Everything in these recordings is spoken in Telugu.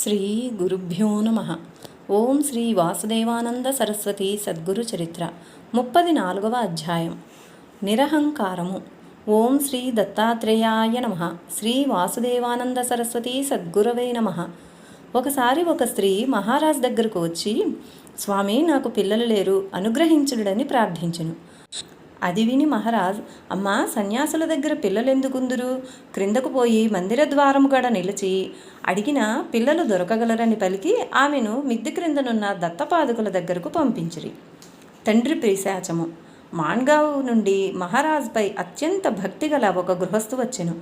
శ్రీ గురుభ్యో నమ. ఓం శ్రీ వాసుదేవానంద సరస్వతి సద్గురు చరిత్ర 34వ అధ్యాయం. నిరహంకారము. ఓం శ్రీ దత్తాత్రేయాయ నమ. శ్రీ వాసుదేవానంద సరస్వతి సద్గురవే నమ. ఒకసారి ఒక స్త్రీ మహారాజ్ దగ్గరకు వచ్చి, స్వామి, నాకు పిల్లలు లేరు, అనుగ్రహించుడని ప్రార్థించెను. అది విని మహారాజ్, అమ్మా, సన్యాసుల దగ్గర పిల్లలెందుకుందురు? క్రిందకు పోయి మందిర ద్వారము గడ నిలిచి అడిగిన పిల్లలు దొరకగలరని పలికి ఆమెను మిద్దె క్రిందనున్న దత్తపాదుకుల దగ్గరకు పంపించిరి. తండ్రి పిశాచము. మాన్గావ్ నుండి మహారాజ్పై అత్యంత భక్తిగల ఒక గృహస్థు వచ్చెను.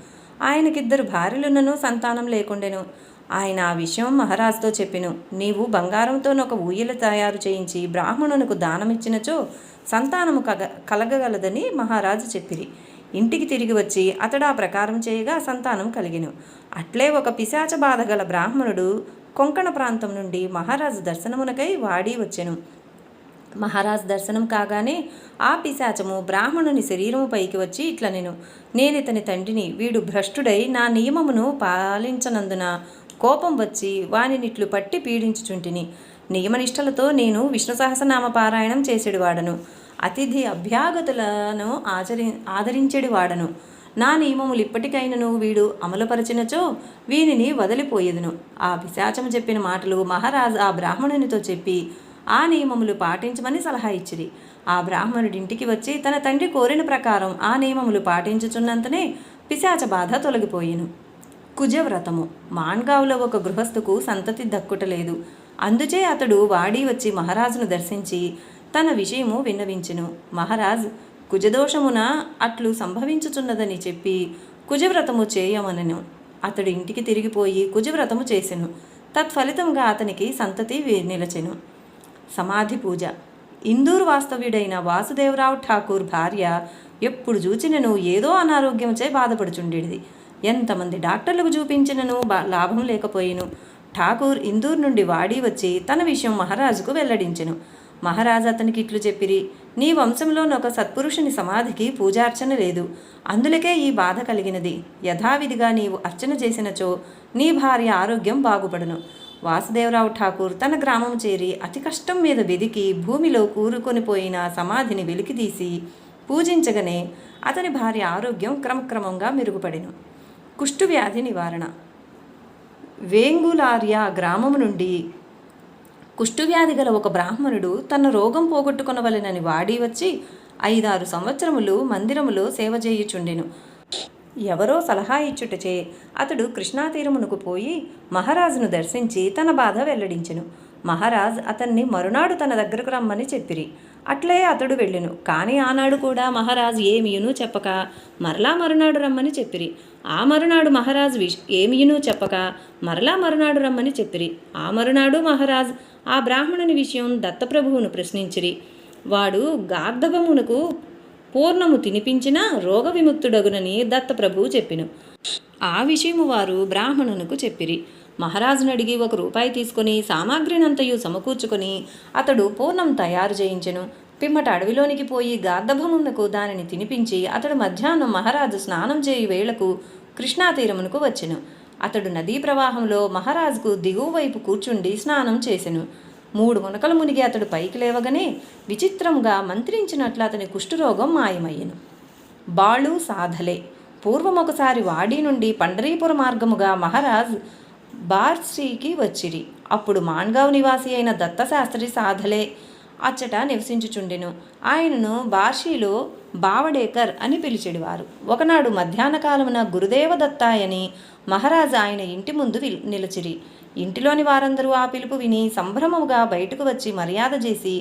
ఆయనకిద్దరు భార్యలున్నను సంతానం లేకుండెను. ఆయన ఆ విషయం మహారాజుతో చెప్పెను. నీవు బంగారంతోనొక ఊయల తయారు చేయించి బ్రాహ్మణునకు దానమిచ్చినచో సంతానము కలగగలదని మహారాజు చెప్పిరి. ఇంటికి తిరిగి వచ్చి అతడు ఆ ప్రకారం చేయగా సంతానం కలిగెను. అట్లే ఒక పిశాచ బాధ గల బ్రాహ్మణుడు కొంకణ ప్రాంతం నుండి మహారాజు దర్శనమునకై వాడి వచ్చెను. మహారాజు దర్శనం కాగానే ఆ పిశాచము బ్రాహ్మణుని శరీరము పైకి వచ్చి ఇట్లనెను, నేనితని తండ్రిని, వీడు భ్రష్టుడై నా నియమమును పాలించనందున కోపం వచ్చి వానినిట్లు పట్టి పీడించుచుంటిని. నియమనిష్టలతో నేను విష్ణు సహస్రనామ పారాయణం చేసేడివాడను, అతిథి అభ్యాగతులను ఆదరించేడివాడను. నా నియమములు ఇప్పటికైనను వీడు అమలుపరచినచో వీనిని వదిలిపోయేదును. ఆ పిశాచము చెప్పిన మాటలు మహారాజు ఆ బ్రాహ్మణునితో చెప్పి ఆ నియమములు పాటించమని సలహా ఇచ్చిరి. ఆ బ్రాహ్మణుడింటికి వచ్చి తన తండ్రి కోరిన ప్రకారం ఆ నియమములు పాటించుచున్నంతనే పిశాచ బాధ తొలగిపోయెను. కుజవ్రతము. మాన్గావ్లో ఒక గృహస్థుకు సంతతి దక్కుటలేదు. అందుచే అతడు వాడి వచ్చి మహారాజును దర్శించి తన విషయము విన్నవించెను. మహారాజ్ కుజదోషమున అట్లు సంభవించుచున్నదని చెప్పి కుజవ్రతము చేయమనెను. అతడు ఇంటికి తిరిగిపోయి కుజవ్రతము చేసెను. తత్ఫలితంగా అతనికి సంతతి నిలచెను. సమాధి పూజ. ఇందూరు వాస్తవ్యుడైన వాసుదేవరావు ఠాకూర్ భార్య ఎప్పుడు చూచినను ఏదో అనారోగ్యంచే బాధపడుచుండేది. ఎంతమంది డాక్టర్లకు చూపించినను లాభం లేకపోయేను. ఠాకూర్ ఇందూరు నుండి వాడి వచ్చి తన విషయం మహారాజుకు వెల్లడించెను. మహారాజు అతనికి ఇట్లు చెప్పిరి, నీ వంశంలోనొక సత్పురుషుని సమాధికి పూజార్చన లేదు, అందులకే ఈ బాధ కలిగినది. యథావిధిగా నీవు అర్చన చేసినచో నీ భార్య ఆరోగ్యం బాగుపడును. వాసుదేవరావు ఠాకూర్ తన గ్రామం చేరి అతి కష్టం మీద వెదికి భూమిలో కూరుకొనిపోయిన సమాధిని వెలికితీసి పూజించగానే అతని భార్య ఆరోగ్యం క్రమక్రమంగా మెరుగుపడెను. కుష్ఠువ్యాధి నివారణ. వేంగులార్య గ్రామము నుండి కుష్ఠువ్యాధి గల ఒక బ్రాహ్మణుడు తన రోగం పోగొట్టుకొనవలెనని వాడి వచ్చి 5-6 సంవత్సరములు మందిరములో సేవ చేయుచుండెను. ఎవరో సలహా ఇచ్చుటచే అతడు కృష్ణాతీరమునకు పోయి మహారాజును దర్శించి తన బాధ వెల్లడించెను. మహారాజ్ అతన్ని మరునాడు తన దగ్గరకు రమ్మని చెప్పిరి. అట్లే అతడు వెళ్ళెను. కానీ ఆనాడు కూడా మహారాజు ఏమియును చెప్పక మరలా మరునాడు రమ్మని చెప్పిరి. ఆ మరునాడు మహారాజు ఏమియును చెప్పక మరలా మరునాడు రమ్మని చెప్పిరి. ఆ మరునాడు మహారాజ్ ఆ బ్రాహ్మణుని విషయం దత్తప్రభువును ప్రశ్నించిరి. వాడు గార్ధభమునకు పూర్ణము తినిపించినా రోగ విముక్తుడగునని దత్తప్రభువు చెప్పెను. ఆ విషయము వారు బ్రాహ్మణునకు చెప్పిరి. మహారాజును అడిగి ₹1 తీసుకొని సామాగ్రినంతయు సమకూర్చుకొని అతడు పూర్ణం తయారు చేయించెను. పిమ్మట అడవిలోనికి పోయి గార్ధభమునకు దానిని తినిపించి అతడు మధ్యాహ్నం మహారాజు స్నానం చేయి వేళకు కృష్ణాతీరమునకు వచ్చెను. అతడు నదీ ప్రవాహంలో మహారాజుకు దిగువ వైపు కూర్చుండి స్నానం చేసెను. 3 మునకలు మునిగి అతడు పైకి లేవగానే విచిత్రంగా మంత్రించినట్లు అతని కుష్ఠరోగం మాయమయ్యెను. బాళు సాధలే. పూర్వం ఒకసారి వాడి నుండి పండరీపుర మార్గముగా మహారాజ్ బార్షీకి వచ్చిరి. అప్పుడు మాన్గావ్ నివాసి అయిన దత్తశాస్త్రి సాధలే అచ్చట నివసించుచుండెను. ఆయనను బార్షీలో బావడేకర్ అని పిలిచెడివారు. ఒకనాడు మధ్యాహ్న కాలమున గురుదేవ దత్తాయని మహారాజు ఆయన ఇంటి ముందు నిలిచిరి. ఇంటిలోని వారందరూ ఆ పిలుపు విని సంభ్రమముగా బయటకు వచ్చి మర్యాద చేసి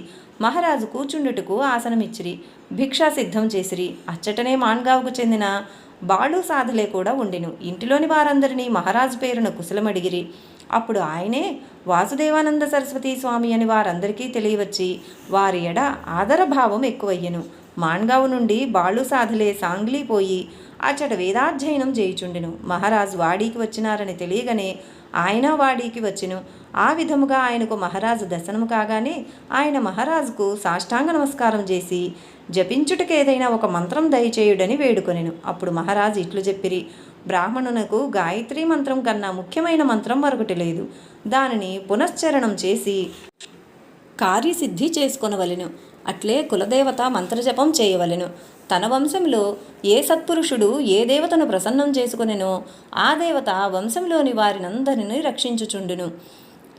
మహారాజు కూర్చుండుటకు ఆసనమిచ్చిరి. భిక్షా సిద్ధం చేసిరి. అచ్చటనే మాన్గావ్కు చెందిన బాళు సాధలే కూడా ఉండెను. ఇంటిలోని వారందరినీ మహారాజు పేరున కుశలమడిగిరి. అప్పుడు ఆయనే వాసుదేవానంద సరస్వతి స్వామి అని వారందరికీ తెలియవచ్చి వారి ఎడ ఆదరభావం ఎక్కువయ్యెను. మాన్గావ్ నుండి బాళు సాధలే సాంగ్లీ పోయి అచ్చట వేదాధ్యయనం చేయుచుండెను. మహారాజు వాడీకి వచ్చినారని తెలియగానే ఆయన వాడీకి వచ్చెను. ఆ విధముగా ఆయనకు మహారాజు దర్శనము కాగానే ఆయన మహారాజుకు సాష్టాంగ నమస్కారం చేసి జపించుటకేదైనా ఒక మంత్రం దయచేయుడని వేడుకొనెను. అప్పుడు మహారాజు ఇట్లు చెప్పిరి, బ్రాహ్మణునకు గాయత్రీ మంత్రం కన్నా ముఖ్యమైన మంత్రం మరొకటి లేదు. దానిని పునశ్చరణం చేసి కార్యసిద్ధి చేసుకొనవలెను. అట్లే కులదేవత మంత్రజపం చేయవలెను. తన వంశంలో ఏ సత్పురుషుడు ఏ దేవతను ప్రసన్నం చేసుకొనెనో ఆ దేవత వంశంలోని వారినందరినీ రక్షించుచుండును.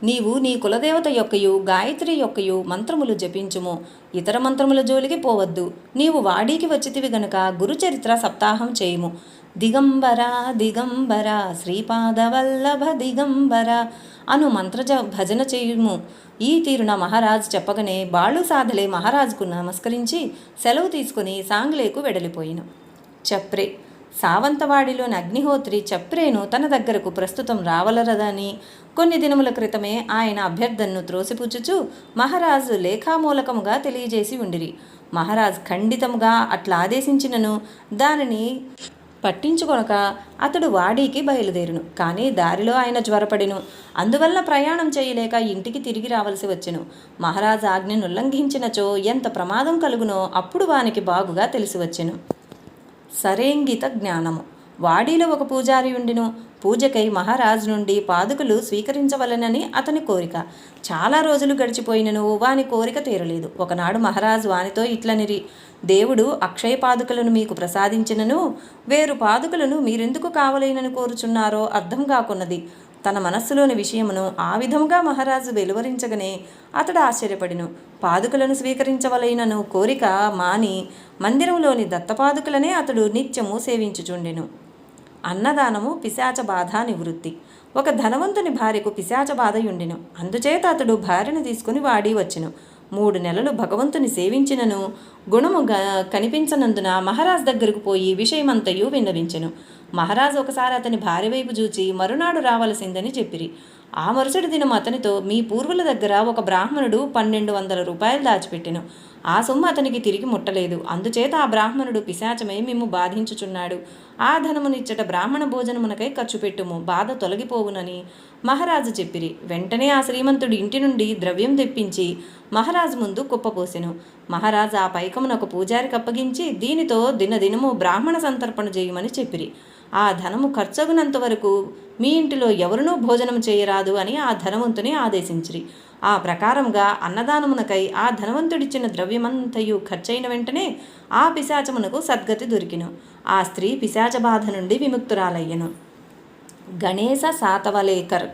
నీవు నీ కులదేవత యొక్కయు గాయత్రి యొక్కయు మంత్రములు జపించుము. ఇతర మంత్రముల జోలికి పోవద్దు. నీవు వాడికి వచ్చితివి గనుక గురుచరిత్ర సప్తాహం చేయుము. దిగంబర దిగంబర శ్రీపాదవల్లభ దిగంబర అను మంత్రజ భజన చేయుము. ఈ తీరున మహారాజు చెప్పగానే బాళ్ళు సాధలే మహారాజుకు నమస్కరించి సెలవు తీసుకుని సాంగ్లేకు వెడలిపోయిను. చప్రే సావంతవాడిలోని అగ్నిహోత్రి చప్రేను తన దగ్గరకు ప్రస్తుతం రావలరదని కొన్ని దినముల క్రితమే ఆయన అభ్యర్థనను త్రోసిపుచ్చుచు మహారాజు లేఖామూలకముగా తెలియజేసి ఉండిరి. మహారాజు ఖండితముగా అట్లా ఆదేశించినను దానిని పట్టించుకొనక అతడు వాడికి బయలుదేరును. కానీ దారిలో ఆయన జ్వరపడెను. అందువల్ల ప్రయాణం చేయలేక ఇంటికి తిరిగి రావలసి వచ్చెను. మహారాజు ఆజ్ఞను ఉల్లంఘించినచో ఎంత ప్రమాదం కలుగునో అప్పుడు వానికి బాగుగా తెలిసి వచ్చెను. సరేంగిత జ్ఞానము. వాడిలో ఒక పూజారి ఉండిను. పూజకై మహారాజు నుండి పాదుకలు స్వీకరించవలెనని అతని కోరిక. చాలా రోజులు గడిచిపోయినను వాని కోరిక తీరలేదు. ఒకనాడు మహారాజు వానితో ఇట్లనిరి: దేవుడు అక్షయ పాదుకలను మీకు ప్రసాదించినను వేరు పాదుకలను మీరెందుకు కావలేనని కోరుచున్నారో అర్థం కాకున్నది. తన మనస్సులోని విషయమును ఆ విధముగా మహారాజు వెలువరించగానే అతడు ఆశ్చర్యపడిను. పాదుకలను స్వీకరించవలైనను కోరిక మాని మందిరంలోని దత్తపాదుకలనే అతడు నిత్యము సేవించుచుండెను. అన్నదానము పిశాచ బాధ నివృత్తి. ఒక ధనవంతుని భార్యకు పిశాచ బాధయుండెను. అందుచేత అతడు భార్యను తీసుకుని వాడి వచ్చెను. 3 నెలలు భగవంతుని సేవించినను గుణము కనిపించనందున మహారాజు దగ్గరకు పోయి విషయమంతయు విన్నవించెను. మహారాజు ఒకసారి అతని భార్య వైపు చూచి మరునాడు రావలసిందని చెప్పిరి. ఆ మరుసటి దినం అతనితో, మీ పూర్వుల దగ్గర ఒక బ్రాహ్మణుడు 1200 రూపాయలు దాచిపెట్టెను. ఆ సొమ్ము అతనికి తిరిగి ముట్టలేదు. అందుచేత ఆ బ్రాహ్మణుడు పిశాచమై మిమ్ము బాధించుచున్నాడు. ఆ ధనమునిచ్చట బ్రాహ్మణ భోజనమునకై ఖర్చు పెట్టుము, బాధ తొలగిపోవునని మహారాజు చెప్పిరి. వెంటనే ఆ శ్రీమంతుడు ఇంటి నుండి ద్రవ్యం తెప్పించి మహారాజు ముందు కుప్పపోసెను. మహారాజు ఆ పైకమును ఒక పూజారికి అప్పగించి దీనితో దినదినము బ్రాహ్మణ సంతర్పణ చేయమని చెప్పిరి. ఆ ధనము ఖర్చగునంత వరకు మీ ఇంటిలో ఎవరునూ భోజనం చేయరాదు అని ఆ ధనవంతుని ఆదేశించిరి. ఆ ప్రకారంగా అన్నదానమునకై ఆ ధనవంతుడిచ్చిన ద్రవ్యమంతయు ఖర్చైన వెంటనే ఆ పిశాచమునకు సద్గతి దొరికిను. ఆ స్త్రీ పిశాచ బాధ నుండి విముక్తురాలయ్యను. గణేశ సాతవలేకర్.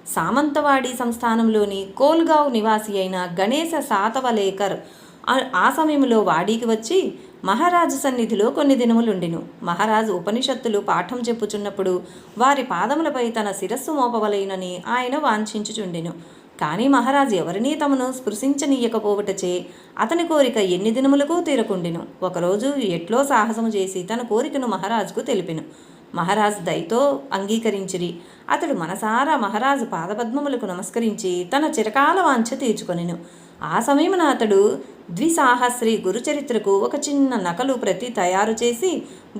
సామంతవాడి సంస్థానంలోని కోల్గావ్ నివాసి అయిన గణేశ సాతవలేకర్ ఆ సమయంలో వాడికి వచ్చి మహారాజు సన్నిధిలో కొన్ని దినములుండెను. మహారాజు ఉపనిషత్తులు పాఠం చెప్పుచున్నప్పుడు వారి పాదములపై తన శిరస్సు మోపవలైనని ఆయన వాంఛించుచుండెను. కానీ మహారాజు ఎవరినీ తమను స్పృశించనీయకపోవటచే అతని కోరిక ఎన్ని దినములకు తీరకుండెను. ఒకరోజు ఎట్లో సాహసము చేసి తన కోరికను మహారాజుకు తెలిపెను. మహారాజు దయతో అంగీకరించిరి. అతడు మనసారా మహారాజు పాదపద్మములకు నమస్కరించి తన చిరకాల వాంఛ తీర్చుకొనెను. ఆ సమయమున అతడు ద్విసాహస్రి గురుచరిత్రకు ఒక చిన్న నకలు ప్రతి తయారు చేసి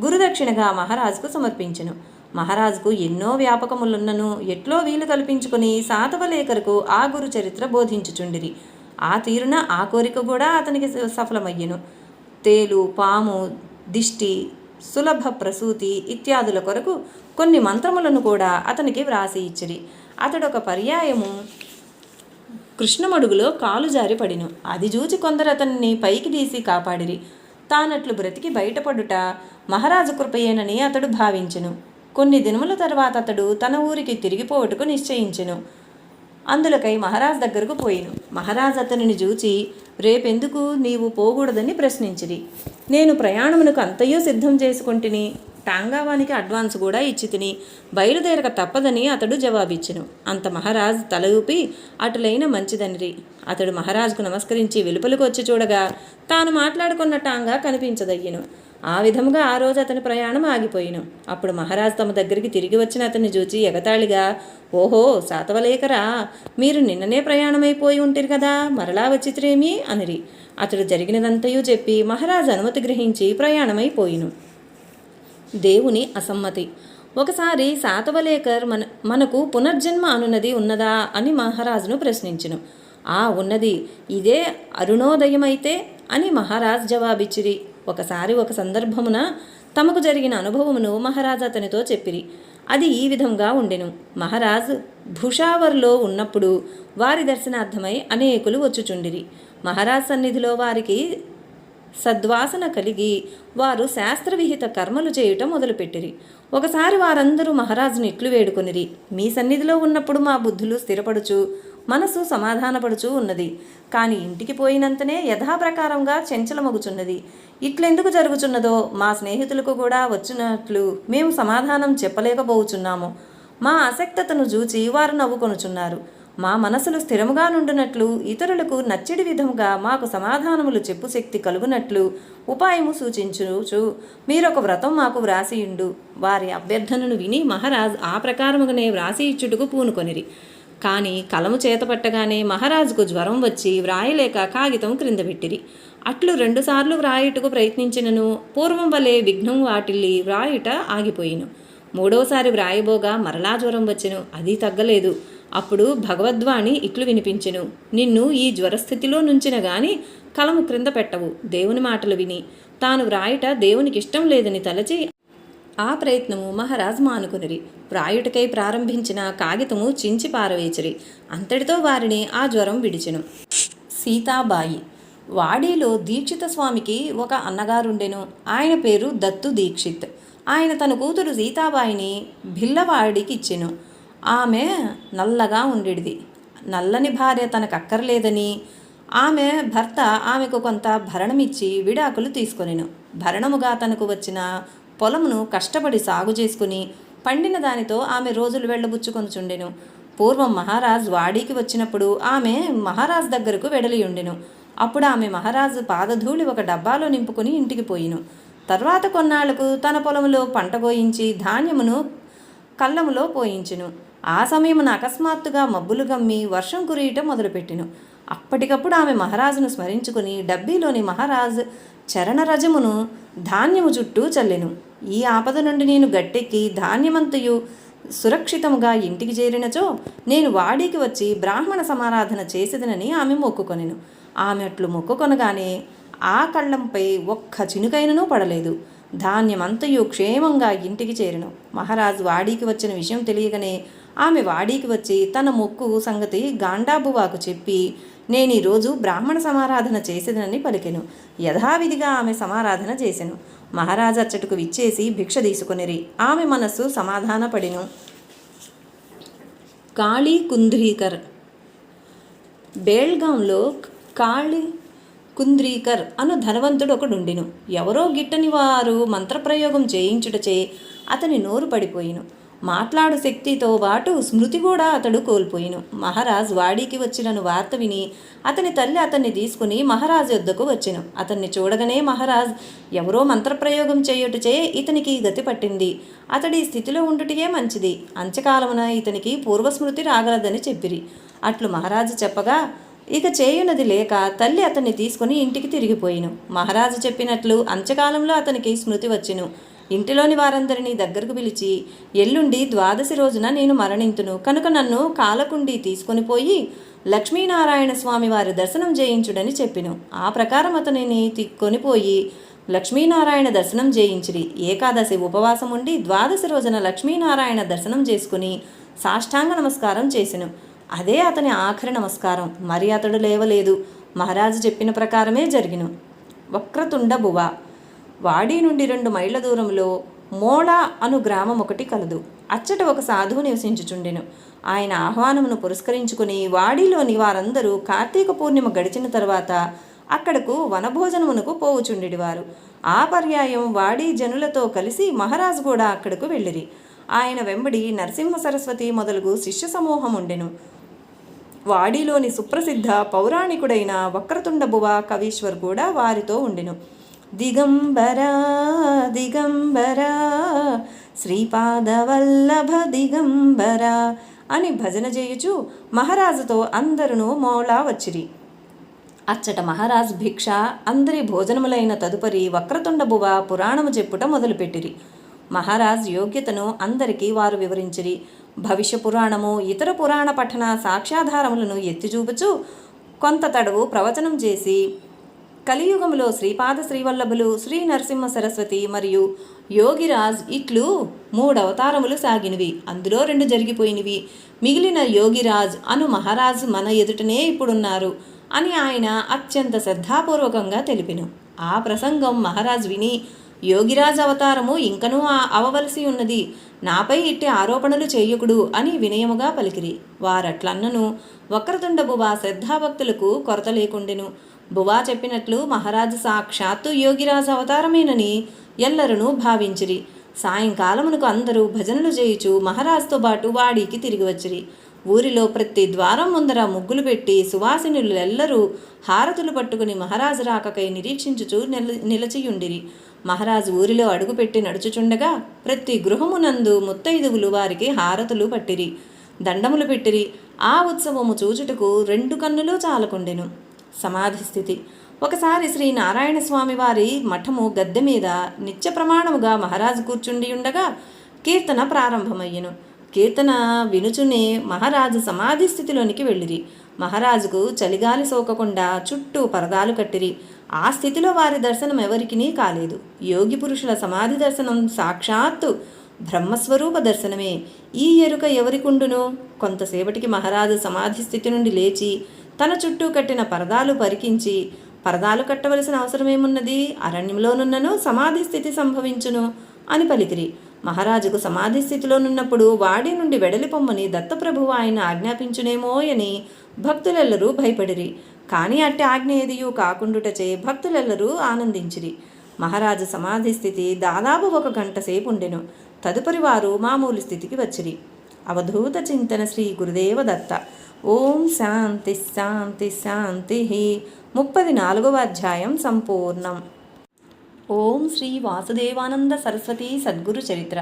గురుదక్షిణగా మహారాజుకు సమర్పించెను. మహారాజుకు ఎన్నో వ్యాపకములున్నను ఎట్లో వీలు కల్పించుకుని సాతవలేకరకు ఆ గురుచరిత్ర బోధించుచుండిరి. ఆ తీరున ఆ కోరిక కూడా అతనికి సఫలమయ్యెను. తేలు, పాము, దిష్టి, సులభ ప్రసూతి ఇత్యాదుల కొరకు కొన్ని మంత్రములను కూడా అతనికి వ్రాసి ఇచ్చిరి. అతడొక పర్యాయము కృష్ణమడుగులో కాలు జారి పడిను. అది చూచి కొందరు అతన్ని పైకి తీసి కాపాడిరి. తానట్లు బ్రతికి బయటపడుట మహారాజు కృపయేనని అతడు భావించెను. కొన్ని దినముల తర్వాత అతడు తన ఊరికి తిరిగిపోవటకు నిశ్చయించెను. అందులకై మహారాజు దగ్గరకు పోయిను. మహారాజు అతనిని చూచి, రేపెందుకు నీవు పోకూడదని ప్రశ్నించిరి. నేను ప్రయాణమునకు అంతయో సిద్ధం చేసుకుంటుని, టాంగావానికి అడ్వాన్స్ కూడా ఇచ్చి తిని బయలుదేరక తప్పదని అతడు జవాబిచ్చెను. అంత మహారాజు తల ఊపి అటులైన మంచిదనిరి. అతడు మహారాజుకు నమస్కరించి వెలుపలకు వచ్చి చూడగా తాను మాట్లాడుకున్న టాంగా కనిపించదయ్యెను. ఆ విధముగా ఆ రోజు అతని ప్రయాణం ఆగిపోయిను. అప్పుడు మహారాజు తమ దగ్గరికి తిరిగి వచ్చిన అతన్ని చూచి ఎగతాళిగా, ఓహో సాతవలేకరా, మీరు నిన్ననే ప్రయాణమైపోయి ఉంటిరి కదా, మరలా వచ్చిత్రేమి అనిరి. అతడు జరిగినదంతయూ చెప్పి మహారాజు అనుమతి గ్రహించి ప్రయాణమైపోయిను. దేవుని అసమ్మతి. ఒకసారి సాతవలేకర్ మనకు పునర్జన్మ అనున్నది ఉన్నదా అని మహారాజును ప్రశ్నించెను. ఉన్నది, ఇదే అరుణోదయమైతే అని మహారాజు జవాబిచ్చిరి. ఒకసారి ఒక సందర్భమున తమకు జరిగిన అనుభవమును మహారాజు అతనితో చెప్పిరి. అది ఈ విధంగా ఉండెను. మహారాజ్ భుషావర్లో ఉన్నప్పుడు వారి దర్శనార్థమై అనేకులు వచ్చుచుండిరి. మహారాజ్ సన్నిధిలో వారికి సద్వాసన కలిగి వారు శాస్త్రవిహిత కర్మలు చేయుట మొదలుపెట్టిరి. ఒకసారి వారందరూ మహారాజుని ఇట్లు వేడుకొనిరి, మీ సన్నిధిలో ఉన్నప్పుడు మా బుద్ధులు స్థిరపడుచు మనసు సమాధానపడుచూ ఉన్నది. కానీ ఇంటికి పోయినంతనే యథాప్రకారంగా చెంచలమగుచున్నది. ఇట్లెందుకు జరుగుచున్నదో మా స్నేహితులకు కూడా వచ్చినట్లు మేము సమాధానం చెప్పలేకపోవచ్చున్నాము. మా అసక్తతను చూచి వారు నవ్వుకొనుచున్నారు. మా మనసులు స్థిరముగా నుండినట్లు ఇతరులకు నచ్చడి విధముగా మాకు సమాధానములు చెప్పు శక్తి కలుగునట్లు ఉపాయము సూచించుచు మీరొక వ్రతం మాకు వ్రాసియుండు. వారి అభ్యర్థనను విని మహారాజ్ ఆ ప్రకారముగానే వ్రాసి ఇచ్చుటకు పూనుకొనిరి. కానీ కలము చేతపట్టగానే మహారాజుకు జ్వరం వచ్చి వ్రాయలేక కాగితం క్రింద పెట్టిరి. అట్లు 2 సార్లు వ్రాయుటకు ప్రయత్నించినను పూర్వం వలె విఘ్నం వాటిల్లి వ్రాయుట ఆగిపోయిను. 3వసారి వ్రాయబోగా మరలా జ్వరం వచ్చెను, అది తగ్గలేదు. అప్పుడు భగవద్వాణి ఇట్లు వినిపించెను, నిన్ను ఈ జ్వరస్థితిలో నుంచిన గాని కలము క్రింద పెట్టవు. దేవుని మాటలు విని తాను వ్రాయుట దేవునికి ఇష్టం లేదని తలచి ఆ ప్రయత్నము మహారాజ్ మానుకునిరి. వ్రాయుటకై ప్రారంభించిన కాగితము చించి పారవేచిరి. అంతటితో వారిని ఆ జ్వరం విడిచెను. సీతాబాయి. వాడీలో దీక్షిత స్వామికి ఒక అన్నగారుండెను. ఆయన పేరు దత్తు దీక్షిత్. ఆయన తన కూతురు సీతాబాయిని భిల్లవాడికి ఇచ్చెను. ఆమె నల్లగా ఉండేది. నల్లని భార్య తనకక్కర్లేదని ఆమె భర్త ఆమెకు కొంత భరణమిచ్చి విడాకులు తీసుకొనెను. భరణముగా తనకు వచ్చిన పొలమును కష్టపడి సాగు చేసుకుని పండిన దానితో ఆమె రోజులు వెళ్ళబుచ్చుకొనుచుండెను. పూర్వం మహారాజ్ వాడీకి వచ్చినప్పుడు ఆమె మహారాజ్ దగ్గరకు వెడలియుండెను. అప్పుడు ఆమె మహారాజు పాదధూళి ఒక డబ్బాలో నింపుకొని ఇంటికి పోయిను. తర్వాత కొన్నాళ్లకు తన పొలములో పంట కోయించి ధాన్యమును కళ్ళములో పోయించెను. ఆ సమయమున అకస్మాత్తుగా మబ్బులు గమ్మి వర్షం కురియటం మొదలుపెట్టెను. అప్పటికప్పుడు ఆమె మహారాజును స్మరించుకుని డబ్బీలోని మహారాజ్ చరణరజమును ధాన్యము చుట్టూ చల్లెను. ఈ ఆపద నుండి నేను గట్టెక్కి ధాన్యమంతయు సురక్షితముగా ఇంటికి చేరినచో నేను వాడికి వచ్చి బ్రాహ్మణ సమారాధన చేసేదనని ఆమె మొక్కుకొనెను. ఆమె అట్లు మొక్కుకొనగానే ఆ కళ్ళంపై ఒక్క చినుకైననూ పడలేదు. ధాన్యమంతయు క్షేమంగా ఇంటికి చేరెను. మహారాజు వాడీకి వచ్చిన విషయం తెలియగానే ఆమె వాడీకి వచ్చి తన మొక్కు సంగతి గాండాబువాకు చెప్పి నేను ఈరోజు బ్రాహ్మణ సమారాధన చేసేదనని పలికెను. యథావిధిగా ఆమె సమారాధన చేసెను. మహారాజు అచ్చటకు విచ్చేసి భిక్ష తీసుకొనిరి. ఆమె మనస్సు సమాధానపడిను. కాళీ కుంద్రీకర్. బేల్గాంలో కాళీ కుంద్రీకర్ అను ధనవంతుడు ఒకడుండెను. ఎవరో గిట్టని వారు మంత్రప్రయోగం చేయించుటచే అతని నోరు పడిపోయిను. మాట్లాడు శక్తితో పాటు స్మృతి కూడా అతడు కోల్పోయిను. మహారాజ్ వాడికి వచ్చినను వార్త విని అతని తల్లి అతన్ని తీసుకుని మహారాజు యొద్దకు వచ్చెను. అతన్ని చూడగానే మహారాజ్ ఎవరో మంత్రప్రయోగం చేయుటచే ఇతనికి గతి పట్టింది. అతడి స్థితిలో ఉండుటయే మంచిది. అంత్యకాలమున ఇతనికి పూర్వస్మృతి రాగలదని చెప్పిరి. అట్లు మహారాజు చెప్పగా ఇక చేయునది లేక తల్లి అతన్ని తీసుకుని ఇంటికి తిరిగిపోయిను. మహారాజు చెప్పినట్లు అంత్యకాలంలో అతనికి స్మృతి వచ్చెను. ఇంటిలోని వారందరినీ దగ్గరకు పిలిచి ఎల్లుండి ద్వాదశి రోజున నేను మరణింతును కనుక నన్ను కాలకుండి తీసుకొని పోయి లక్ష్మీనారాయణ స్వామి వారి దర్శనం చేయించుడని చెప్పిను. ఆ ప్రకారం అతనిని కొనిపోయి లక్ష్మీనారాయణ దర్శనం చేయించిరి. ఏకాదశి ఉపవాసం ఉండి ద్వాదశి రోజున లక్ష్మీనారాయణ దర్శనం చేసుకుని సాష్టాంగ నమస్కారం చేసెను. అదే అతని ఆఖరి నమస్కారం. మరి అతడు లేవలేదు. మహారాజు చెప్పిన ప్రకారమే జరిగిను. వక్రతుండ బువ. వాడి నుండి 2 మైళ్ళ దూరంలో మోళ అను గ్రామం ఒకటి కలదు. అచ్చట ఒక సాధువు నివసించుచుండెను. ఆయన ఆహ్వానమును పురస్కరించుకుని వాడిలోని వారందరూ కార్తీక పూర్ణిమ గడిచిన తర్వాత అక్కడకు వనభోజనమునకు పోవుచుండెడివారు. ఆ పర్యాయం వాడి జనులతో కలిసి మహారాజు కూడా అక్కడకు వెళ్ళిరి. ఆయన వెంబడి నరసింహ సరస్వతి మొదలగు శిష్య సమూహం ఉండెను. వాడిలోని సుప్రసిద్ధ పౌరాణికుడైన వక్రతుండ బువ కవీశ్వర్ కూడా వారితో ఉండెను. దిగంబరా దిగంబరా శ్రీపాదవల్లభ దిగంబరా అని భజన చేయుచు మహారాజుతో అందరూ మౌళా వచ్చిరి. అచ్చట మహారాజ్ భిక్ష అందరి భోజనములైన తదుపరి వక్రతుండ బువ పురాణము చెప్పుట మొదలుపెట్టిరి. మహారాజ్ యోగ్యతను అందరికీ వారు వివరించిరి. భవిష్య పురాణము ఇతర పురాణ పఠన సాక్ష్యాధారములను ఎత్తిచూపుచు కొంత తడవు ప్రవచనం చేసి కలియుగములో శ్రీపాద శ్రీవల్లభులు శ్రీ నరసింహ సరస్వతి మరియు యోగిరాజ్ ఇట్లు 3 అవతారములు సాగినవి, అందులో 2 జరిగిపోయినవి. మిగిలిన యోగిరాజ్ అను మహారాజు మన ఎదుటనే ఇప్పుడున్నారు అని ఆయన అత్యంత శ్రద్ధాపూర్వకంగా తెలిపిను. ఆ ప్రసంగం మహారాజు విని, యోగిరాజ్ అవతారము ఇంకనూ అవవలసి ఉన్నది, నాపై ఇట్టి ఆరోపణలు చేయకుడు అని వినయముగా పలికిరి. వారట్లన్నను వక్రతుండ బువా శ్రద్ధాభక్తులకు కొరత లేకుండెను. బువా చెప్పినట్లు మహారాజు సాక్షాత్తు యోగిరాజు అవతారమేనని ఎల్లరూ భావించిరి. సాయంకాలమునకు అందరూ భజనలు చేయుచు మహారాజుతో పాటు వాడికి తిరిగి వచ్చిరి. ఊరిలో ప్రతి ద్వారం ముందర ముగ్గులు పెట్టి సువాసినులెల్లరూ హారతులు పట్టుకుని మహారాజు రాకకై నిరీక్షించుచు నిలచియుండిరి. మహారాజు ఊరిలో అడుగుపెట్టి నడుచుచుండగా ప్రతి గృహమునందు ముత్తైదువులు వారికి హారతులు పట్టిరి, దండములు పెట్టిరి. ఆ ఉత్సవము చూచుటకు 2 కన్నులు చాలకుండెను. సమాధి స్థితి. ఒకసారి శ్రీ నారాయణ స్వామి వారి మఠము గద్దె మీద నిత్య ప్రమాణముగా మహారాజు కూర్చుండి ఉండగా కీర్తన ప్రారంభమయ్యెను. కీర్తన వినుచునే మహారాజు సమాధి స్థితిలోనికి వెళ్ళిరి. మహారాజుకు చలిగాలి సోకకుండా చుట్టూ పరదాలు కట్టిరి. ఆ స్థితిలో వారి దర్శనం ఎవరికినీ కాలేదు. యోగి పురుషుల సమాధి దర్శనం సాక్షాత్తు బ్రహ్మస్వరూప దర్శనమే. ఈ ఎరుక ఎవరికుండును? కొంతసేపటికి మహారాజు సమాధి స్థితి నుండి లేచి తన చుట్టూ కట్టిన పరదాలు పరికించి, పరదాలు కట్టవలసిన అవసరమేమున్నది, అరణ్యంలోనున్నను సమాధి స్థితి సంభవించును అని పలికిరి. మహారాజుకు సమాధి స్థితిలోనున్నప్పుడు వాడి నుండి వెడలిపొమ్మని దత్తప్రభువు ఆయన ఆజ్ఞాపించునేమో అని భక్తులెల్లరూ భయపడిరి. కానీ అట్టి ఆజ్ఞ ఏదియూ కాకుండుటచే భక్తులెల్లరూ ఆనందించిరి. మహారాజు సమాధి స్థితి దాదాపు 1 గంట సేపు ఉండెను. తదుపరి వారు మామూలు స్థితికి వచ్చిరి. అవధూత చింతన శ్రీ గురుదేవ దత్త. ఓం శాంతి శాంతి శాంతి. 34వ అధ్యాయం సంపూర్ణం. ఓం శ్రీ వాసుదేవానంద సరస్వతి సద్గురు చరిత్ర.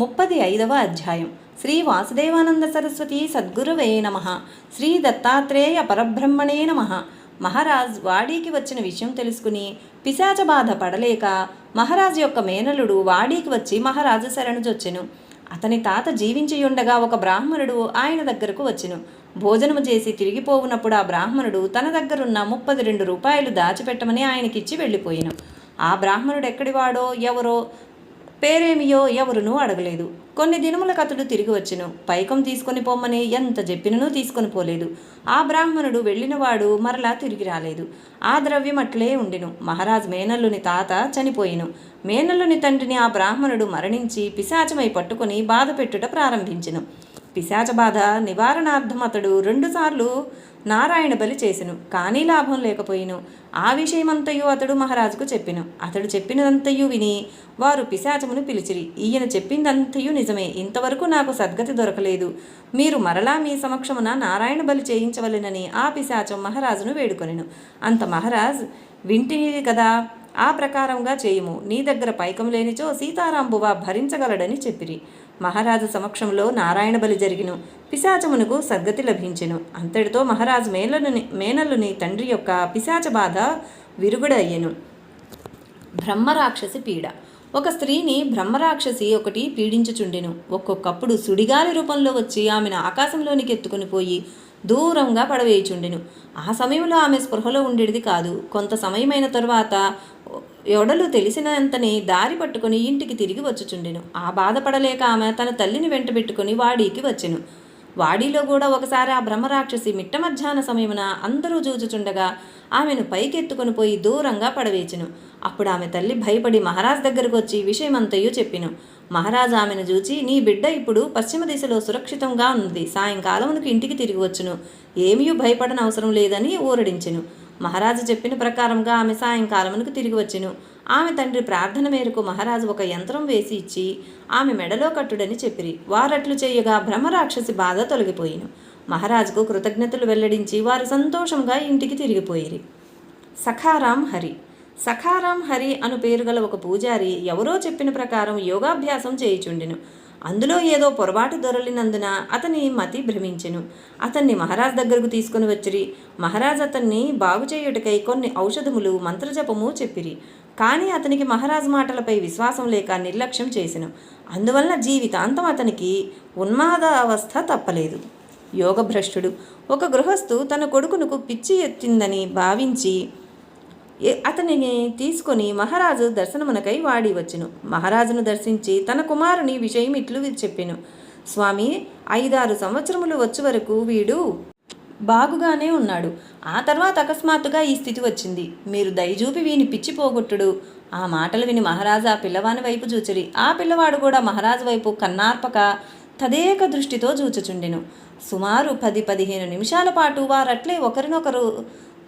35వ అధ్యాయం. శ్రీ వాసుదేవానంద సరస్వతి సద్గురువే నమః. శ్రీ దత్తాత్రేయ పరబ్రహ్మణే నమః. మహారాజ్ వాడీకి వచ్చిన విషయం తెలుసుకుని పిశాచ బాధ పడలేక మహారాజు యొక్క మేనలుడు వాడీకి వచ్చి మహారాజు శరణుజొచ్చెను. అతని తాత జీవించియుండగా ఒక బ్రాహ్మణుడు ఆయన దగ్గరకు వచ్చెను. భోజనము చేసి తిరిగిపోవునప్పుడు ఆ బ్రాహ్మణుడు తన దగ్గరున్న 32 రూపాయలు దాచిపెట్టమని ఆయనకిచ్చి వెళ్ళిపోయాను. ఆ బ్రాహ్మణుడు ఎక్కడివాడో ఎవరో పేరేమియో ఎవరునూ అడగలేదు. కొన్ని దినములకు అతడు తిరిగి వచ్చెను. పైకం తీసుకొని పొమ్మని ఎంత చెప్పిననూ తీసుకొని పోలేదు. ఆ బ్రాహ్మణుడు వెళ్ళినవాడు మరలా తిరిగి రాలేదు. ఆ ద్రవ్యం అట్లే ఉండెను. మహారాజు మేనల్లుని తాత చనిపోయెను. మేనల్లుని తండ్రిని ఆ బ్రాహ్మణుడు మరణించి పిశాచమై పట్టుకొని బాధ పెట్టుట ప్రారంభించెను. పిశాచ బాధ నివారణార్థం అతడు 2 సార్లు నారాయణ బలి చేసెను. కానీ లాభం లేకపోయిను. ఆ విషయమంతయు అతడు మహారాజుకు చెప్పెను. అతడు చెప్పినదంతయు విని వారు పిశాచమును పిలిచిరి. ఈయన చెప్పిందంతయు నిజమే, ఇంతవరకు నాకు సద్గతి దొరకలేదు. మీరు మరలా మీ సమక్షమున నారాయణ బలి చేయించవలెనని ఆ పిశాచం మహారాజును వేడుకొనెను. అంత మహారాజ్, వింటిది కదా, ఆ ప్రకారంగా చేయుము. నీ దగ్గర పైకం లేనిచో సీతారాంబువ భరించగలడని చెప్పిరి. మహారాజు సమక్షంలో నారాయణ బలి జరిగిను. పిశాచమునకు సద్గతి లభించెను. అంతటితో మహారాజు మేనల్లుని తండ్రి యొక్క పిశాచ బాధ విరుగుడయ్యెను. బ్రహ్మరాక్షసి పీడ. ఒక స్త్రీని బ్రహ్మరాక్షసి ఒకటి పీడించుచుండెను. ఒక్కొక్కప్పుడు సుడిగాలి రూపంలో వచ్చి ఆమెను ఆకాశంలోనికి ఎత్తుకుని పోయి దూరంగా పడవేయుచుండెను. ఆ సమయంలో ఆమె స్పృహలో ఉండేది కాదు. కొంత సమయమైన తరువాత ఎవడలు తెలిసినంతనే దారి పట్టుకుని ఇంటికి తిరిగి వచ్చుచుండెను. ఆ బాధపడలేక ఆమె తన తల్లిని వెంటబెట్టుకుని వాడీకి వచ్చెను. వాడిలో కూడా ఒకసారి ఆ బ్రహ్మరాక్షసి మిట్ట మధ్యాహ్న సమయమున అందరూ చూచుచుండగా ఆమెను పైకెత్తుకొని పోయి దూరంగా పడవేచెను. అప్పుడు ఆమె తల్లి భయపడి మహారాజు దగ్గరకు వచ్చి విషయమంతయు చెప్పెను. మహారాజు ఆమెను చూచి, నీ బిడ్డ ఇప్పుడు పశ్చిమ దిశలో సురక్షితంగా ఉన్నది, సాయంకాలమునకు ఇంటికి తిరిగి వచ్చును, ఏమీ భయపడనవసరం లేదని ఊరడించెను. మహారాజు చెప్పిన ప్రకారంగా ఆమె సాయంకాలమునకు తిరిగి వచ్చెను. ఆమె తండ్రి ప్రార్థన మేరకు మహారాజు ఒక యంత్రం వేసి ఇచ్చి ఆమె మెడలో కట్టుడని చెప్పిరి. వారట్లు చేయగా బ్రహ్మరాక్షసి బాధ తొలగిపోయిను. మహారాజుకు కృతజ్ఞతలు వెల్లడించి వారు సంతోషంగా ఇంటికి తిరిగిపోయిరి. సఖారాం హరి. సఖారాం హరి అను పేరు గల ఒక పూజారి ఎవరో చెప్పిన ప్రకారం యోగాభ్యాసం చేయుచుండెను. అందులో ఏదో పొరపాటు దొరలినందున అతని మతి భ్రమించెను. అతన్ని మహారాజ్ దగ్గరకు తీసుకుని వచ్చిరి. మహారాజ్ అతన్ని బాగు చేయుటకై కొన్ని ఔషధములు మంత్రజపము చెప్పిరి. కానీ అతనికి మహారాజు మాటలపై విశ్వాసం లేక నిర్లక్ష్యం చేసెను. అందువలన జీవితాంతం అతనికి ఉన్మాద అవస్థ తప్పలేదు. యోగభ్రష్టుడు. ఒక గృహస్థు తన కొడుకునకు పిచ్చి ఎత్తిందని భావించి అతనిని తీసుకొని మహారాజు దర్శనమునకై వాడి వచ్చెను. మహారాజును దర్శించి తన కుమారుని విషయం ఇట్లు చెప్పెను. స్వామి, 5-6 సంవత్సరములు వచ్చే వరకు వీడు బాగుగానే ఉన్నాడు. ఆ తర్వాత అకస్మాత్తుగా ఈ స్థితి వచ్చింది. మీరు దయచూపి వీని పిచ్చి పోగొట్టుడు. ఆ మాటలు విని మహారాజు ఆ పిల్లవాని వైపు చూచిరి. ఆ పిల్లవాడు కూడా మహారాజు వైపు కన్నార్పక తదేక దృష్టితో చూచుచుండెను. సుమారు 10-15 నిమిషాల పాటు వారట్లే ఒకరినొకరు.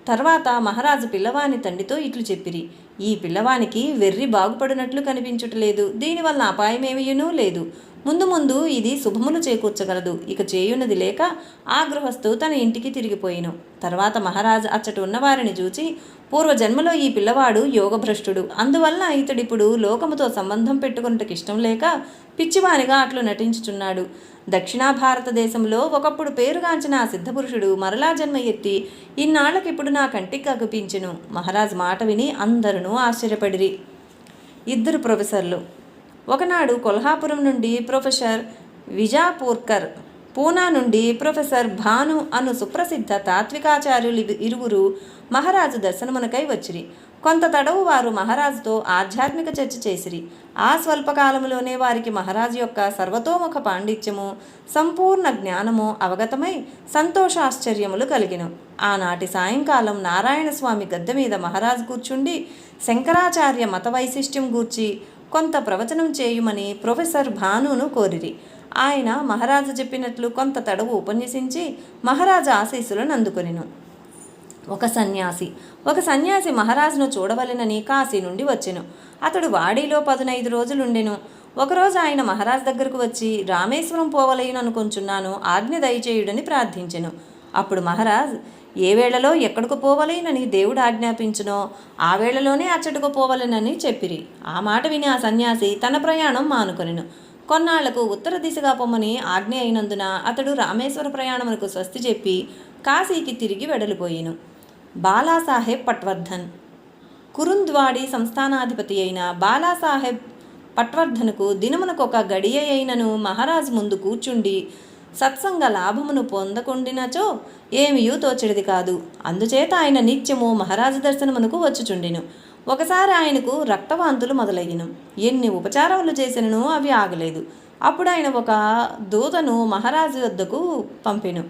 తర్వాత మహారాజు పిల్లవాని తండ్రితో ఇట్లు చెప్పిరి. ఈ పిల్లవానికి వెర్రి బాగుపడినట్లు కనిపించుటలేదు. దీనివల్ల అపాయమేమీనూ లేదు. ముందు ముందు ఇది శుభములు చేకూర్చగలదు. ఇక చేయున్నది లేక ఆ గృహస్థు తన ఇంటికి తిరిగిపోయిను. తర్వాత మహారాజు అచ్చట ఉన్నవారిని చూచి, పూర్వజన్మలో ఈ పిల్లవాడు యోగభ్రష్టుడు, అందువల్ల ఇతడిప్పుడు లోకముతో సంబంధం పెట్టుకున్నట్టుకు ఇష్టం లేక పిచ్చివానిగా అట్లు నటించుచున్నాడు. దక్షిణ భారతదేశంలో ఒకప్పుడు పేరుగాంచిన ఆ సిద్ధపురుషుడు మరలా జన్మ ఎత్తి ఇన్నాళ్లకిప్పుడు నా కంటికి అగుపించెను. మహారాజు మాట విని అందరూ ఆశ్చర్యపడిరి. 2 ప్రొఫెసర్లు. ఒకనాడు కొల్హాపురం నుండి ప్రొఫెసర్ విజాపూర్కర్, పూనా నుండి ప్రొఫెసర్ భాను అను సుప్రసిద్ధ తాత్వికాచార్యులు ఇరువురు మహారాజు దర్శనమునకై వచ్చిరి. కొంత తడవు వారు మహారాజుతో ఆధ్యాత్మిక చర్చ చేసిరి. ఆ స్వల్పకాలంలోనే వారికి మహారాజు యొక్క సర్వతోముఖ పాండిత్యము, సంపూర్ణ జ్ఞానము అవగతమై సంతోషాశ్చర్యములు కలిగిను. ఆనాటి సాయంకాలం నారాయణ స్వామి గద్దె మీద మహారాజు కూర్చుండి శంకరాచార్య మత వైశిష్ట్యం గూర్చి కొంత ప్రవచనం చేయుమని ప్రొఫెసర్ భానును కోరిరి. ఆయన మహారాజు చెప్పినట్లు కొంత తడవు ఉపన్యసించి మహారాజు ఆశీస్సులను అందుకొనెను. ఒక సన్యాసి మహారాజును చూడవలెనని కాశీ నుండి వచ్చెను. అతడు వాడిలో 15 రోజులుండెను. ఒకరోజు ఆయన మహారాజు దగ్గరకు వచ్చి, రామేశ్వరం పోవలేననుకొంచున్నాను, ఆజ్ఞ దయచేయుడని ప్రార్థించెను. అప్పుడు మహారాజ్, ఏ వేళలో ఎక్కడికి పోవలేనని దేవుడు ఆజ్ఞాపించునో ఆ వేళలోనే అచ్చటకు పోవలెనని చెప్పిరి. ఆ మాట విని ఆ సన్యాసి తన ప్రయాణం మానుకొనెను. కొన్నాళ్లకు ఉత్తర దిశగా పొమ్మని ఆజ్ఞ అయినందున అతడు రామేశ్వర ప్రయాణమునకు స్వస్తి చెప్పి కాశీకి తిరిగి వెడలిపోయెను. బాలాసాహెబ్ పట్వర్ధన్. కురుంద్వాడి సంస్థానాధిపతి అయిన బాలాసాహెబ్ పట్వర్ధన్కు దినమునకొక గడియ అయినను మహారాజు ముందు కూర్చుండి సత్సంగ లాభమును పొందకుండినచో ఏమియూ తోచెడిది కాదు. అందుచేత ఆయన నిత్యము మహారాజు దర్శనమునకు వచ్చుచుండెను. ఒకసారి ఆయనకు రక్తవాంతులు మొదలయ్యను. ఎన్ని ఉపచారములు చేసినను అవి ఆగలేదు. అప్పుడు ఆయన ఒక దూతను మహారాజు వద్దకు పంపెను.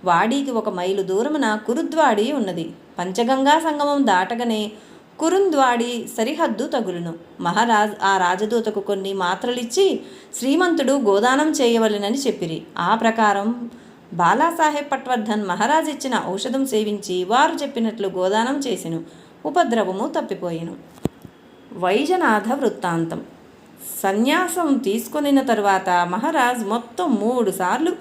వాడికి 1 మైలు దూరమున కురుద్వాడి ఉన్నది. పంచగంగా సంగమం దాటగానే కురుంద్వాడి సరిహద్దు తగులును. మహారాజ్ ఆ రాజదూతకు కొన్ని మాత్రలిచ్చి శ్రీమంతుడు గోదానం చేయవలెనని చెప్పిరి. ఆ ప్రకారం బాలాసాహెబ్ పట్వర్ధన్ మహారాజు ఇచ్చిన ఔషధం సేవించి వారు చెప్పినట్లు గోదానం చేసెను. ఉపద్రవము తప్పిపోయెను. వైజనాథ వృత్తాంతం. సన్యాసం తీసుకొనిన తరువాత మహారాజ్ మొత్తం 3 సార్లు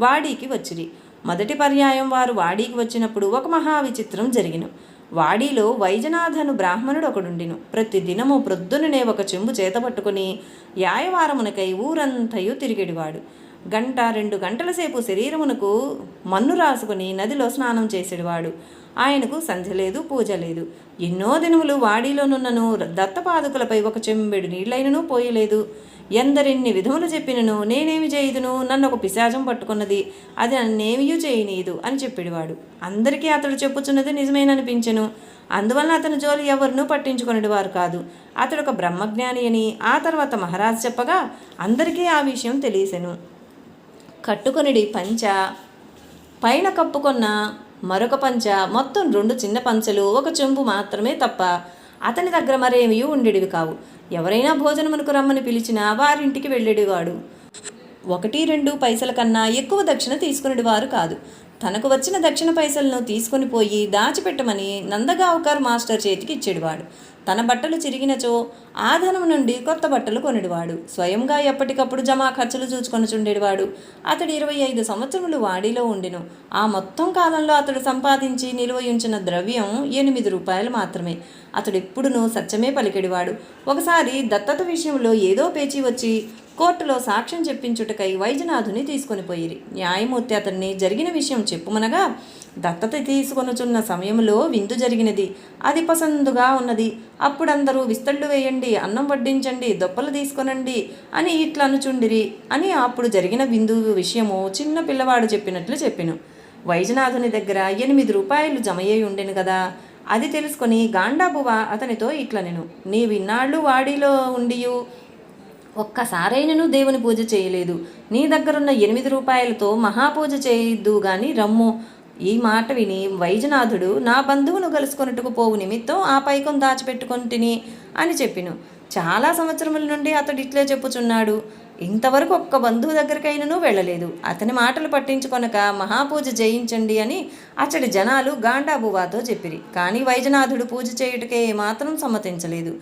వాడికి వచ్చిరి. మొదటి పర్యాయం వారు వాడికి వచ్చినప్పుడు ఒక మహావిచిత్రం జరిగిన. వాడిలో వైజనాథను బ్రాహ్మణుడు ఒకడుండిను. ప్రతి దినము ప్రొద్దుననే ఒక చెంబు చేతపట్టుకుని యాయవారమునకై ఊరంతయు తిరిగేడివాడు. 1-2 గంటల సేపు శరీరమునకు మన్ను రాసుకుని నదిలో స్నానం చేసేవాడు. ఆయనకు సంధ్య లేదు, పూజ లేదు. ఎన్నో దినములు వాడిలోనున్నను దత్తపాదుకులపై ఒక చెంబెడు నీళ్లైనను పోయలేదు. ఎందరెన్ని విధములు చెప్పినను నేనేమి చేయుదును, నన్ను ఒక పిశాచం పట్టుకున్నది, అది నన్నేమియూ చేయనీయదు అని చెప్పేవాడు. అందరికీ అతడు చెప్పుచున్నది నిజమేననిపించెను. అందువలన అతని జోలి ఎవరినూ పట్టించుకునేవారు కాదు. అతడు ఒక బ్రహ్మజ్ఞాని అని ఆ తర్వాత మహారాజు చెప్పగా అందరికీ ఆ విషయం తెలిసెను. కట్టుకొనిడి పంచ, పైన కప్పుకొన్న మరొక పంచ, మొత్తం 2 చిన్న పంచలు, ఒక చెంబు మాత్రమే తప్ప అతని దగ్గర మరేమీ ఉండేటివి కావు. ఎవరైనా భోజనమునకు రమ్మని పిలిచినా వారింటికి వెళ్ళేవాడు. 1-2 పైసల కన్నా ఎక్కువ దక్షిణ తీసుకునేవారు కాదు. తనకు వచ్చిన దక్షిణ పైసలను తీసుకొని పోయి దాచిపెట్టమని నందగావ్కర్ మాస్టర్ చేతికి ఇచ్చేవాడు. తన బట్టలు చిరిగినచో ఆ ధనం నుండి కొత్త బట్టలు కొనిడివాడు. స్వయంగా ఎప్పటికప్పుడు జమా ఖర్చులు చూచుకొనుచుండేవాడు. అతడు 25 సంవత్సరములు వాడిలో ఉండెను. ఆ మొత్తం కాలంలో అతడు సంపాదించి నిలువయుంచిన ద్రవ్యం 8 రూపాయలు మాత్రమే. అతడు ఎప్పుడునూ సత్యమే పలికెడివాడు. ఒకసారి దత్తత విషయంలో ఏదో పేచీ వచ్చి కోర్టులో సాక్ష్యం చెప్పించుటకై వైద్యనాథుని తీసుకొని పోయిరి. న్యాయమూర్తి అతన్ని జరిగిన విషయం చెప్పుమనగా, దత్తత తీసుకొనుచున్న సమయంలో విందు జరిగినది. అది పసందుగా ఉన్నది. అప్పుడందరూ విస్తళ్ళు వేయండి, అన్నం వడ్డించండి, దొప్పలు తీసుకొనండి అని ఇట్లా అనుచుండిరి అని అప్పుడు జరిగిన విందు విషయము చిన్న పిల్లవాడు చెప్పినట్లు చెప్పెను. వైద్యనాథుని దగ్గర 8 రూపాయలు జమయ్యి ఉండెను కదా. అది తెలుసుకొని గాండాబువ అతనితో ఇట్లనెను, నీవిన్నాళ్ళు వాడిలో ఉండియు ఒక్కసారైనను దేవుని పూజ చేయలేదు. నీ దగ్గరున్న 8 రూపాయలతో మహాపూజ చేయొద్దు గాని రమ్ము. ఈ మాట విని వైజనాథుడు, నా బంధువును కలుసుకొనుటకు పోవు నిమిత్తం ఆ పైకం దాచిపెట్టుకొంటిని అని చెప్పిను. చాలా సంవత్సరముల నుండి అతడు ఇట్లే చెప్పుచున్నాడు. ఇంతవరకు ఒక్క బంధువు దగ్గరికైనను వెళ్ళలేదు. అతని మాటలు పట్టించుకొనక మహాపూజ చేయించండి అని అతడి జనాలు గాండాబువాతో చెప్పిరి. కానీ వైజనాథుడు పూజ చేయుటకే ఏమాత్రం సమ్మతించలేదు.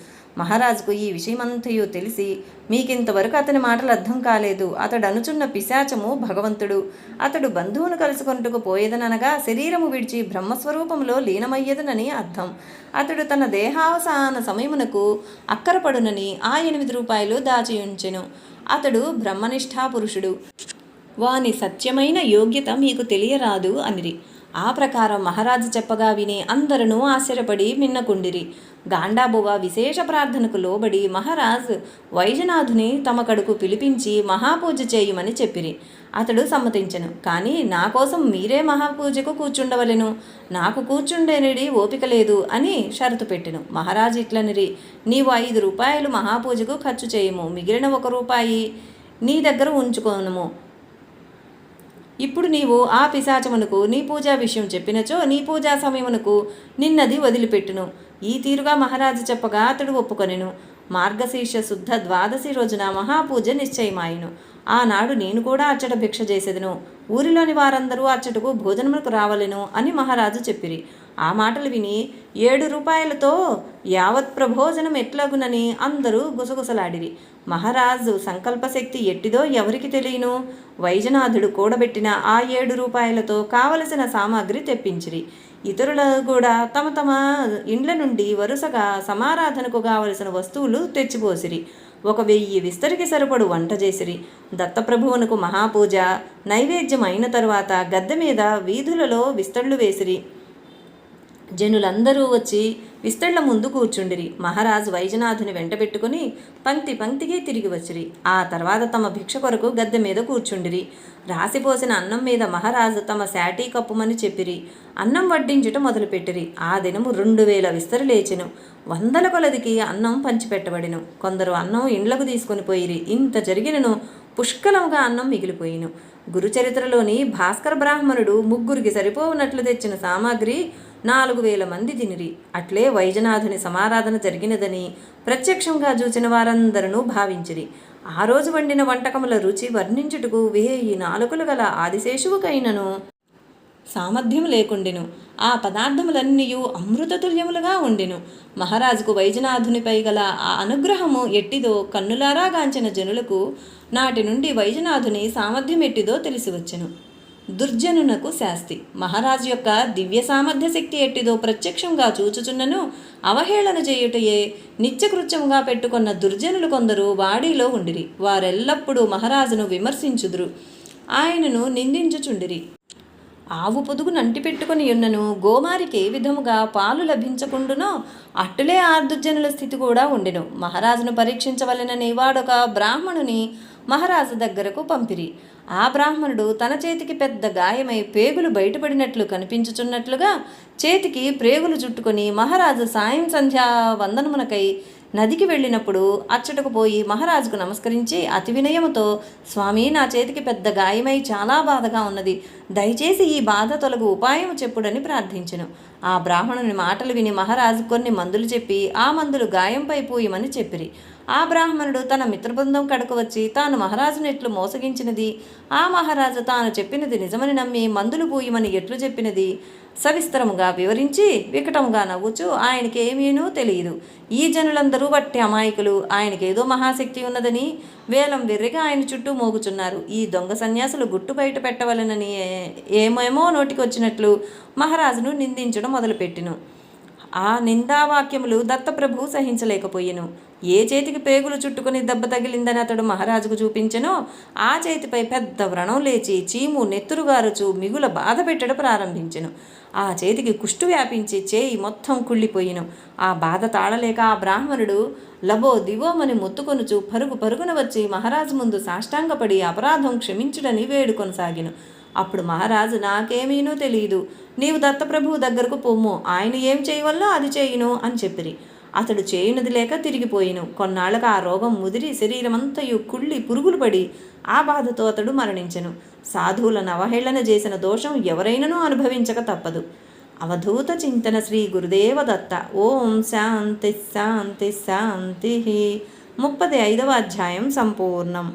మహారాజుకు ఈ విషయమంతయు తెలిసి, మీకింతవరకు అతని మాటలు అర్థం కాలేదు. అతడు అనుచున్న పిశాచము భగవంతుడు. అతడు బంధువును కలుసుకొంటుకు పోయేదనగా శరీరము విడిచి బ్రహ్మస్వరూపంలో లీనమయ్యేదనని అర్థం. అతడు తన దేహావసాన సమయమునకు అక్కరపడునని ఆ 8 రూపాయలు దాచియుంచెను. అతడు బ్రహ్మనిష్ఠా పురుషుడు. వాని సత్యమైన యోగ్యత మీకు తెలియరాదు అనిరి. ఆ ప్రకారం మహారాజు చెప్పగా విని అందరూ ఆశ్చర్యపడి మిన్నకుండిరి. గాండాబువ విశేష ప్రార్థనకు లోబడి మహారాజ్ వైజనాథుని తమ కడుకు పిలిపించి మహాపూజ చేయమని చెప్పిరి. అతడు సమ్మతించెను. కానీ నా కోసం మీరే మహాపూజకు కూర్చుండవలెను, నాకు కూర్చుండేనిడి ఓపిక లేదు అని షరతు పెట్టెను. మహారాజు ఇట్లనిరి, నీవు 5 రూపాయలు మహాపూజకు ఖర్చు చేయము, మిగిలిన 1 రూపాయి నీ దగ్గర ఉంచుకోనుము. ఇప్పుడు నీవు ఆ పిశాచమునకు నీ పూజా విషయం చెప్పినచో నీ పూజా సమయమునకు నిన్నది వదిలిపెట్టును. ఈ తీరుగా మహారాజు చెప్పగా అతడు ఒప్పుకొనెను. మార్గశీర్ష శుద్ధ ద్వాదశి రోజున మహాపూజ నిశ్చయమాయెను. ఆనాడు నేను కూడా అచ్చట భిక్ష చేసేదను. ఊరిలోని వారందరూ అచ్చటకు భోజనములకు రావలెను అని మహారాజు చెప్పిరి. ఆ మాటలు విని 7 రూపాయలతో యావత్ ప్రభోజనం ఎట్లగునని అందరూ గుసగుసలాడిరి. మహారాజు సంకల్పశక్తి ఎట్టిదో ఎవరికి తెలియను. వైజనాథుడు కూడబెట్టిన ఆ 7 రూపాయలతో కావలసిన సామాగ్రి తెప్పించిరి. ఇతరులు కూడా తమ తమ ఇండ్ల నుండి వరుసగా సమారాధనకు కావలసిన వస్తువులు తెచ్చిపోసిరి. 1000 విస్తరికి సరిపడు వంట చేసిరి. దత్తప్రభువునకు మహాపూజ నైవేద్యం అయిన తరువాత గద్దె మీద వీధులలో విస్తళ్ళు వేసిరి. జనులందరూ వచ్చి విస్తళ్ల ముందు కూర్చుండిరి. మహారాజు వైజనాథుని వెంటబెట్టుకుని పంక్తి పంక్తికి తిరిగి వచ్చిరి. ఆ తర్వాత తమ భిక్ష కొరకు గద్దె మీద కూర్చుండిరి. రాసిపోసిన అన్నం మీద మహారాజు తమ శాటీ కప్పుమని చెప్పిరి. అన్నం వడ్డించుట మొదలుపెట్టిరి. ఆ దినము 2000 విస్తరు లేచెను. 100 కొలదికి అన్నం పంచిపెట్టబడిను. కొందరు అన్నం ఇండ్లకు తీసుకొని పోయిరి. ఇంత జరిగినను పుష్కలముగా అన్నం మిగిలిపోయిను. గురుచరిత్రలోని భాస్కర బ్రాహ్మణుడు 3కి సరిపోవునట్లు తెచ్చిన సామాగ్రి 4000 మంది తినిరి. అట్లే వైజనాథుని సమారాధన జరిగినదని ప్రత్యక్షంగా చూచిన వారందరూ భావించిరి. ఆ రోజు వండిన వంటకముల రుచి వర్ణించుటకు 1000 నాలుకలు గల ఆదిశేషువుకైనను సామర్థ్యం లేకుండెను. ఆ పదార్థములన్నీయు అమృతతుల్యములుగా ఉండెను. మహారాజుకు వైజనాథునిపై గల ఆ అనుగ్రహము ఎట్టిదో కన్నులారా గాంచిన జనులకు నాటి నుండి వైజనాథుని సామర్థ్యం ఎట్టిదో తెలిసి వచ్చెను. దుర్జనునకు శాస్తి. మహారాజు యొక్క దివ్య సామర్థ్య శక్తి ఎట్టిదో ప్రత్యక్షంగా చూచుచున్నను అవహేళన చేయుటయే నిత్యకృత్యముగా పెట్టుకున్న దుర్జనులు కొందరు వాడిలో ఉండిరి. వారెల్లప్పుడూ మహారాజును విమర్శించుదురు, ఆయనను నిందించుచుండిరి. ఆవు పొదుగు నంటి పెట్టుకుని ఉన్నను గోమారికి ఏ విధముగా పాలు లభించకుండునో అట్టులే ఆ దుర్జనుల స్థితి కూడా ఉండెను. మహారాజును పరీక్షించవలెనని వాడొక బ్రాహ్మణుని మహారాజు దగ్గరకు పంపిరి. ఆ బ్రాహ్మణుడు తన చేతికి పెద్ద గాయమై పేగులు బయటపడినట్లు కనిపించుచున్నట్లుగా చేతికి ప్రేగులు చుట్టుకొని మహారాజు సాయం సంధ్యా వందనమునకై నదికి వెళ్ళినప్పుడు అచ్చటకు పోయి మహారాజుకు నమస్కరించి అతి వినయముతో, స్వామి, నా చేతికి పెద్ద గాయమై చాలా బాధగా ఉన్నది, దయచేసి ఈ బాధ తొలగు ఉపాయం చెప్పుడని ప్రార్థించెను. ఆ బ్రాహ్మణుని మాటలు విని మహారాజు కొన్ని మందులు చెప్పి ఆ మందులు గాయంపై పూయమని చెప్పిరి. ఆ బ్రాహ్మణుడు తన మిత్రబృందం కడకు వచ్చి తాను మహారాజును ఎట్లు మోసగించినది, ఆ మహారాజు తాను చెప్పినది నిజమని నమ్మి మందులు పూయమని ఎట్లు చెప్పినది సవిస్తరముగా వివరించి వికటముగా నవ్వుచూ, ఆయనకి ఏమీనూ తెలియదు, ఈ జనులందరూ వట్టి అమాయకులు, ఆయనకేదో మహాశక్తి ఉన్నదని వేలం వెర్రిగా ఆయన చుట్టూ మోగుచున్నారు, ఈ దొంగ సన్యాసులు గుట్టు బయట పెట్టవలనని ఏమేమో నోటికొచ్చినట్లు మహారాజును నిందించడం మొదలుపెట్టెను. ఆ నిందావాక్యములు దత్తప్రభువు సహించలేకపోయెను. ఏ చేతికి పేగులు చుట్టుకుని దెబ్బ తగిలిందని అతడు మహారాజుకు చూపించెనో ఆ చేతిపై పెద్ద వ్రణం లేచి చీము నెత్తురుగారుచు మిగుల బాధ పెట్టడం ప్రారంభించెను. ఆ చేతికి కుష్టు వ్యాపించి చేయి మొత్తం కుళ్ళిపోయిను. ఆ బాధ తాళలేక ఆ బ్రాహ్మణుడు లబో దివోమని మొత్తుకొనుచు పరుగు పరుగున వచ్చి మహారాజు ముందు సాష్టాంగపడి అపరాధం క్షమించుడని వేడుకొనసాగిను. అప్పుడు మహారాజు, నాకేమీనూ తెలియదు, నీవు దత్తప్రభువు దగ్గరకు పొమ్ము, ఆయన ఏం చేయవల్లో అది చేయును అని చెప్పిరి. అతడు చేయునది లేక తిరిగిపోయిను. కొన్నాళ్ళకు ఆ రోగం ముదిరి శరీరమంతయు కుళ్ళి పురుగులు పడి ఆ బాధతో అతడు మరణించెను. సాధువులను అవహేళన చేసిన దోషం ఎవరైనను అనుభవించక తప్పదు. అవధూత చింతన శ్రీ గురుదేవ దత్త. ఓం శాంతి శాంతి శాంతి. 35వ అధ్యాయం సంపూర్ణం.